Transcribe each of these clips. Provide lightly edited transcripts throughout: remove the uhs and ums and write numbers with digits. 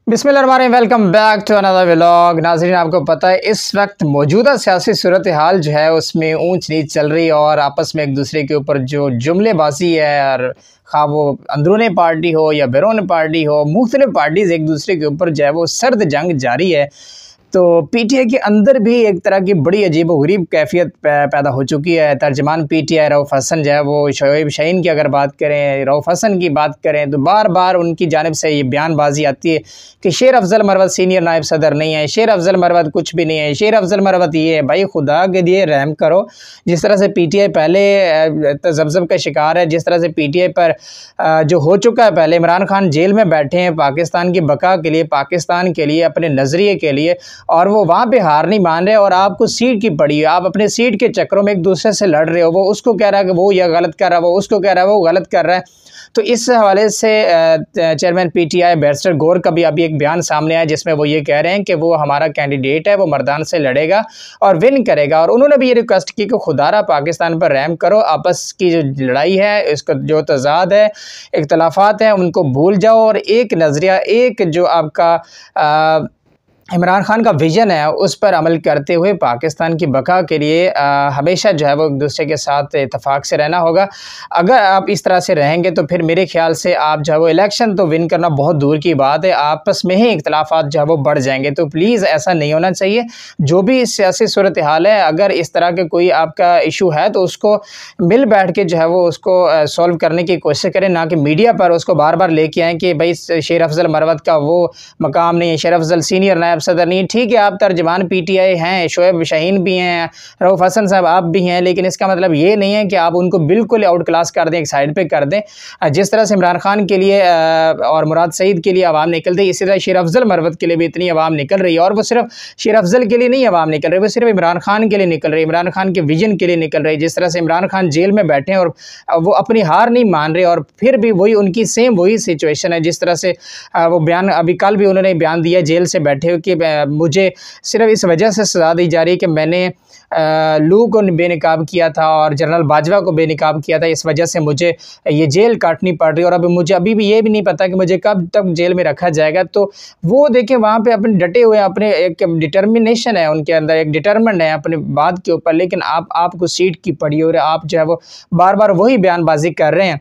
Bismillah, welcome back to another vlog. नाज़रीन, आपको पता है इस वक्त मौजूदा सियासी सूरत हाल जो है उसमें ऊंच नीच चल रही है और आपस में एक दूसरे के ऊपर जो जुमलेबाजी है, और खा वो अंदरूनी पार्टी हो या बैरून पार्टी हो, मुख्तलिफ पार्टीज़ एक दूसरे के ऊपर जो है वो सर्द जंग जारी है। तो पीटीआई के अंदर भी एक तरह की बड़ी अजीब व गरीब कैफियत पैदा हो चुकी है। तर्जमान पीटीआई रऊफ़ हसन जो है वो शोएब शाहीन की अगर बात करें, रऊफ़ हसन की बात करें, तो बार बार उनकी जानिब से ये बयानबाजी आती है कि शेर अफजल मरवत सीनियर नायब सदर नहीं है, शेर अफजल मरवत कुछ भी नहीं है, शेर अफजल मरवत ये है। भाई खुदा के लिए रहम करो। जिस तरह से पीटीआई पहले तज़ब्ज़ब का शिकार है, जिस तरह से पीटीआई पर जो हो चुका है, पहले इमरान खान जेल में बैठे हैं पाकिस्तान की बका के लिए, पाकिस्तान के लिए, अपने नज़रिए के लिए, और वो वहाँ पे हार नहीं मान रहे और आपको सीट की पड़ी है। आप अपने सीट के चक्करों में एक दूसरे से लड़ रहे हो। वो उसको कह रहा है कि वो यह गलत कर रहा है, वो उसको कह रहा है वो गलत कर रहा है। तो इस हवाले से चेयरमैन पीटीआई बैरिस्टर गौर का भी अभी एक बयान सामने आया जिसमें वो ये कह रहे हैं कि वो हमारा कैंडिडेट है, वो मर्दान से लड़ेगा और विन करेगा। और उन्होंने भी ये रिक्वेस्ट की कि खुदारा पाकिस्तान पर रहम करो, आपस की जो लड़ाई है, इसका जो तजाद है, इख्तलाफात हैं, उनको भूल जाओ और एक नज़रिया, एक जो आपका इमरान खान का विज़न है उस पर अमल करते हुए पाकिस्तान की बका के लिए हमेशा जो है वो एक दूसरे के साथ इत्तेफाक से रहना होगा। अगर आप इस तरह से रहेंगे तो फिर मेरे ख्याल से आप जो है वो इलेक्शन तो विन करना बहुत दूर की बात है, आपस में ही इख्तलाफात जो है वो बढ़ जाएंगे। तो प्लीज़ ऐसा नहीं होना चाहिए। जो भी सियासी सूरत हाल है, अगर इस तरह के कोई आपका इशू है तो उसको मिल बैठ के जो है वो उसको सॉल्व करने की कोशिश करें, ना कि मीडिया पर उसको बार बार लेके आएँ कि भाई शेर अफजल मरवत का वो मकाम नहीं है, शेर अफजल सीनियर नायब सदर नहीं। ठीक है, आप तर्जमान पीटीआई हैं, शोएब शाहीन भी हैं, रऊफ़ हसन साहब आप भी हैं, लेकिन इसका मतलब ये नहीं है कि आप उनको बिल्कुल आउट क्लास कर दें, एक साइड पे कर दें। जिस तरह से इमरान खान के लिए और मुराद सईद के लिए आवाम निकलती है, इसी तरह शेर अफजल मरवत के लिए भी इतनी आवाम निकल रही है। और वो सिर्फ शेर अफजल के लिए नहीं आवाम निकल रही, वो सिर्फ इमरान खान के लिए निकल रही है, इमरान खान के विजन के लिए निकल रही है। जिस तरह से इमरान खान जेल में बैठे हैं और वो अपनी हार नहीं मान रहे, और फिर भी वही उनकी सेम वही सिचुएशन है। जिस तरह से वो बयान अभी कल भी उन्होंने बयान दिया जेल से बैठे हो कि मुझे सिर्फ इस वजह से सज़ा दी जा रही है कि मैंने लू को बेनकाब किया था और जनरल बाजवा को बेनकाब किया था, इस वजह से मुझे ये जेल काटनी पड़ रही है और अभी मुझे अभी भी ये भी नहीं पता कि मुझे कब तक जेल में रखा जाएगा। तो वो देखें वहाँ पे अपने डटे हुए, अपने एक डिटर्मिनेशन है उनके अंदर, एक डिटर्मिन्ड है अपनी बात के ऊपर, लेकिन आपको सीट की पड़ी और आप जो है वो बार बार वही बयानबाजी कर रहे हैं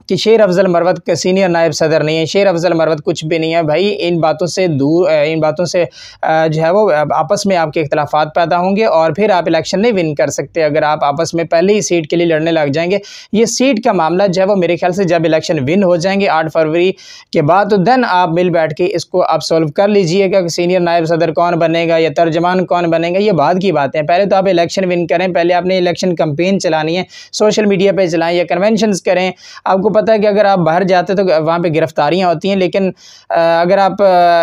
कि शेर अफजल मरवत के सीनियर नायब सदर नहीं है, शेर अफजल मरवत कुछ भी नहीं है। भाई इन बातों से दूर, इन बातों से जो है वो आपस में आपके इख्तलाफात पैदा होंगे और फिर आप इलेक्शन नहीं विन कर सकते अगर आप आपस में पहले ही सीट के लिए लड़ने लग जाएंगे। ये सीट का मामला जो है वो मेरे ख्याल से जब इलेक्शन विन हो जाएंगे 8 फरवरी के बाद, तो देन आप मिल बैठ के इसको आप सॉल्व कर लीजिएगा कि सीनियर नायब सदर कौन बनेगा या तर्जमान कौन बनेगा, ये बाद की बातें हैं। पहले तो आप इलेक्शन विन करें, पहले आपने इलेक्शन कैंपेन चलानी है, सोशल मीडिया पर चलाएँ या कन्वेंशंस करें। आपको पता है कि अगर आप बाहर जाते तो वहाँ पे गिरफ्तारियाँ होती हैं, लेकिन अगर आप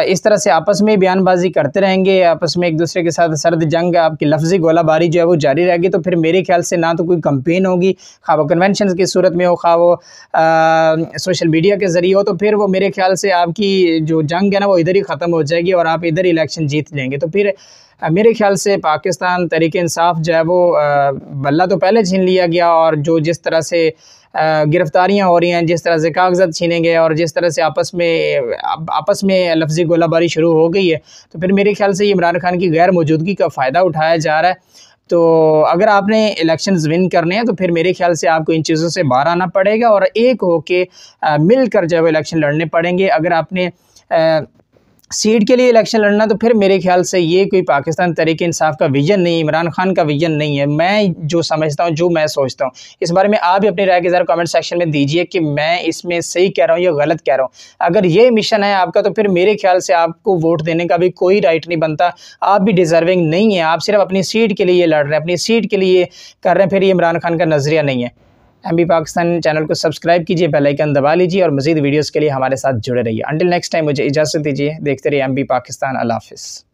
इस तरह से आपस में बयानबाजी करते रहेंगे, आपस में एक दूसरे के साथ सर्द जंग, आपकी लफ्ज़ी गोलाबारी जो है वो जारी रहेगी, तो फिर मेरे ख्याल से ना तो कोई कंपेन होगी, खा वो कन्वेंशन की सूरत में हो, खा वो सोशल मीडिया के ज़रिए हो, तो फिर वो मेरे ख्याल से आपकी जो जंग है ना वो इधर ही ख़त्म हो जाएगी और आप इधर इलेक्शन जीत लेंगे। तो फिर मेरे ख्याल से पाकिस्तान तहरीक इंसाफ जो है वो बल्ला तो पहले छीन लिया गया, और जो जिस तरह से गिरफ्तारियाँ हो रही हैं, जिस तरह से कागजात छीने गए और जिस तरह से आपस में लफ्ज़ी गोलाबारी शुरू हो गई है, तो फिर मेरे ख्याल से इमरान खान की गैर मौजूदगी का फ़ायदा उठाया जा रहा है। तो अगर आपने इलेक्शंस विन करने हैं तो फिर मेरे ख्याल से आपको इन चीज़ों से बाहर आना पड़ेगा और एक होके मिलकर जो है वो इलेक्शन लड़ने पड़ेंगे। अगर आपने सीट के लिए इलेक्शन लड़ना तो फिर मेरे ख्याल से ये कोई पाकिस्तान तहरीक इंसाफ का विजन नहीं, इमरान खान का विजन नहीं है। मैं जो समझता हूँ, जो मैं सोचता हूँ, इस बारे में आप भी अपनी राय के ज़रा कमेंट सेक्शन में दीजिए कि मैं इसमें सही कह रहा हूँ या गलत कह रहा हूँ। अगर ये मिशन है आपका तो फिर मेरे ख्याल से आपको वोट देने का भी कोई राइट नहीं बनता, आप भी डिज़र्विंग नहीं है। आप सिर्फ अपनी सीट के लिए लड़ रहे हैं, अपनी सीट के लिए कर रहे हैं, फिर ये इमरान खान का नज़रिया नहीं है। एमबी पाकिस्तान चैनल को सब्सक्राइब कीजिए, बेल आइकन दबा लीजिए और मज़ीद वीडियोस के लिए हमारे साथ जुड़े रहिए। अंटिल नेक्स्ट टाइम मुझे इजाज़त दीजिए, देखते रहिए एमबी पाकिस्तान। अल्लाह हाफ़िज़।